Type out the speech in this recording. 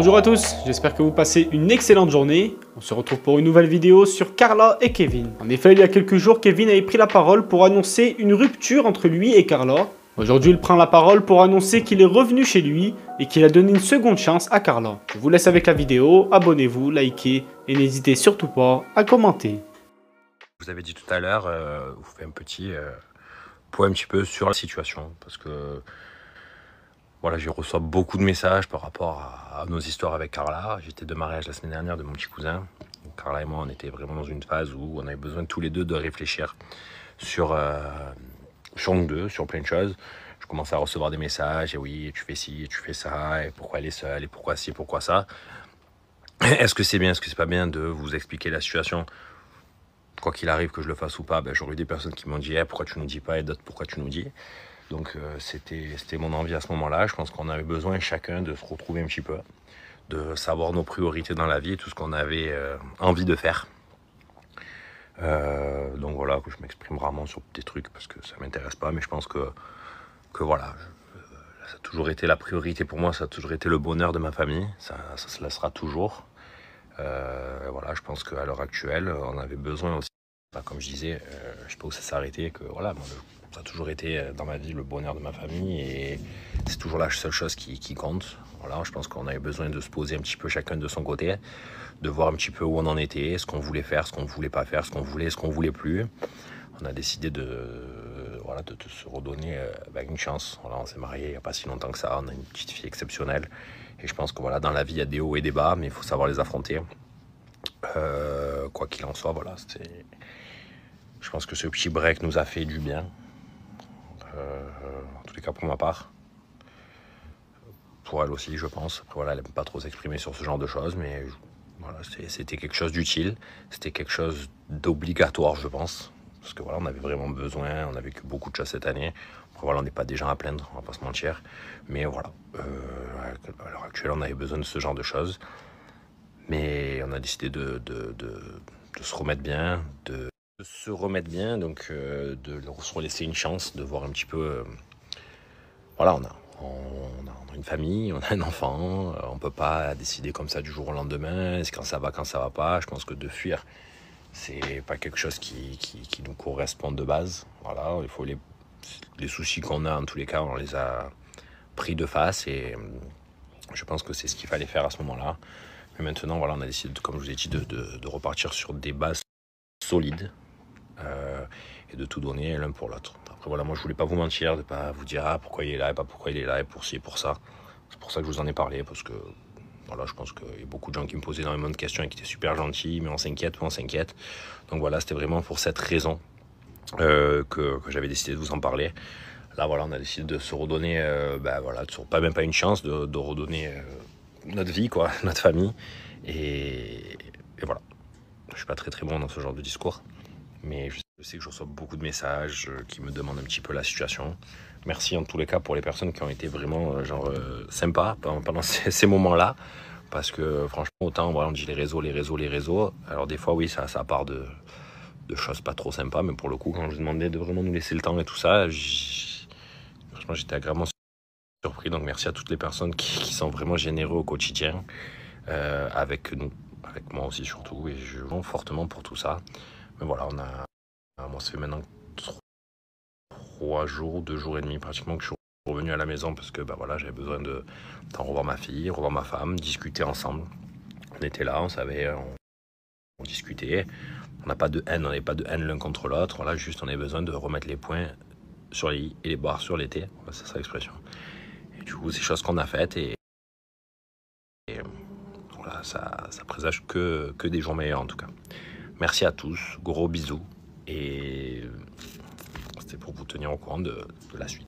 Bonjour à tous, j'espère que vous passez une excellente journée. On se retrouve pour une nouvelle vidéo sur Carla et Kevin. En effet, il y a quelques jours, Kevin avait pris la parole pour annoncer une rupture entre lui et Carla. Aujourd'hui, il prend la parole pour annoncer qu'il est revenu chez lui et qu'il a donné une seconde chance à Carla. Je vous laisse avec la vidéo, abonnez-vous, likez et n'hésitez surtout pas à commenter. Vous avez dit tout à l'heure, vous faites un petit point un petit peu sur la situation parce que voilà, je reçois beaucoup de messages par rapport à nos histoires avec Carla. J'étais de mariage la semaine dernière de mon petit cousin. Donc, Carla et moi, on était vraiment dans une phase où on avait besoin tous les deux de réfléchir sur nous deux, sur plein de choses. Je commençais à recevoir des messages, et oui, tu fais ci, et tu fais ça, et pourquoi elle est seule, et pourquoi ci, pourquoi ça. Est-ce que c'est bien, est-ce que c'est pas bien de vous expliquer la situation? Quoi qu'il arrive, que je le fasse ou pas, j'aurais eu des personnes qui m'ont dit pourquoi tu nous dis pas, et d'autres pourquoi tu nous dis. Donc c'était mon envie à ce moment-là. Je pense qu'on avait besoin chacun de se retrouver un petit peu, de savoir nos priorités dans la vie, tout ce qu'on avait envie de faire. Donc voilà, que je m'exprime rarement sur des trucs parce que ça m'intéresse pas, mais je pense que voilà, ça a toujours été la priorité pour moi, ça a toujours été le bonheur de ma famille, ça se laissera toujours. Voilà, je pense qu'à l'heure actuelle, on avait besoin aussi, comme je disais, je sais pas où ça s'est arrêté, que voilà, moi, ça a toujours été dans ma vie le bonheur de ma famille et c'est toujours la seule chose qui compte. Voilà, je pense qu'on avait besoin de se poser un petit peu chacun de son côté, de voir un petit peu où on en était, ce qu'on voulait faire, ce qu'on voulait pas faire, ce qu'on voulait plus. On a décidé de se redonner une chance. Voilà, on s'est mariés il n'y a pas si longtemps que ça, on a une petite fille exceptionnelle et je pense que voilà, dans la vie il y a des hauts et des bas, mais il faut savoir les affronter. Quoi qu'il en soit, voilà, je pense que ce petit break nous a fait du bien. En tous les cas pour ma part, pour elle aussi je pense. Après voilà, elle n'aime pas trop s'exprimer sur ce genre de choses, mais voilà, c'était quelque chose d'utile, c'était quelque chose d'obligatoire je pense, parce que voilà, on avait vraiment besoin, on a vécu beaucoup de choses cette année. Après voilà, on n'est pas des gens à plaindre, on va pas se mentir, mais voilà, à l'heure actuelle on avait besoin de ce genre de choses, mais on a décidé de se remettre bien, donc de leur se laisser une chance, de voir un petit peu. Voilà, on a une famille, on a un enfant, on peut pas décider comme ça du jour au lendemain, quand ça va pas. Je pense que de fuir, c'est pas quelque chose qui nous correspond de base. Voilà, il faut les soucis qu'on a en tous les cas, on les a pris de face et je pense que c'est ce qu'il fallait faire à ce moment-là. Mais maintenant, voilà, on a décidé, comme je vous ai dit, de repartir sur des bases solides. Et de tout donner l'un pour l'autre. Après voilà, moi je voulais pas vous mentir, de pas vous dire pourquoi il est là et pas pourquoi il est là et pour ci et pour ça. C'est pour ça que je vous en ai parlé, parce que voilà, je pense qu'il y a beaucoup de gens qui me posaient énormément de questions et qui étaient super gentils, mais on s'inquiète. Donc voilà, c'était vraiment pour cette raison que j'avais décidé de vous en parler. Là voilà, on a décidé de se redonner, même pas une chance, de redonner notre vie, quoi, notre famille. Et voilà. Je suis pas très très bon dans ce genre de discours, mais je sais que je reçois beaucoup de messages qui me demandent un petit peu la situation. Merci en tous les cas pour les personnes qui ont été vraiment sympas pendant ces moments-là, parce que franchement autant voilà, on dit les réseaux. Alors des fois oui, ça part de choses pas trop sympas, mais pour le coup quand je demandais de vraiment nous laisser le temps et tout ça, franchement j'étais agréablement surpris. Donc merci à toutes les personnes qui sont vraiment généreux au quotidien avec nous, avec moi aussi surtout, et je vends fortement pour tout ça. Mais voilà, moi ça fait maintenant 2 jours et demi pratiquement que je suis revenu à la maison, parce que voilà, j'avais besoin de revoir ma fille, revoir ma femme, discuter ensemble. On était là, on discutait, on n'avait pas de haine l'un contre l'autre. Voilà, juste on avait besoin de remettre les points sur les i et les barres sur les t, c'est ça l'expression. Et du coup c'est chose qu'on a faites et voilà, ça présage que des jours meilleurs en tout cas. Merci à tous, gros bisous, et c'était pour vous tenir au courant de la suite.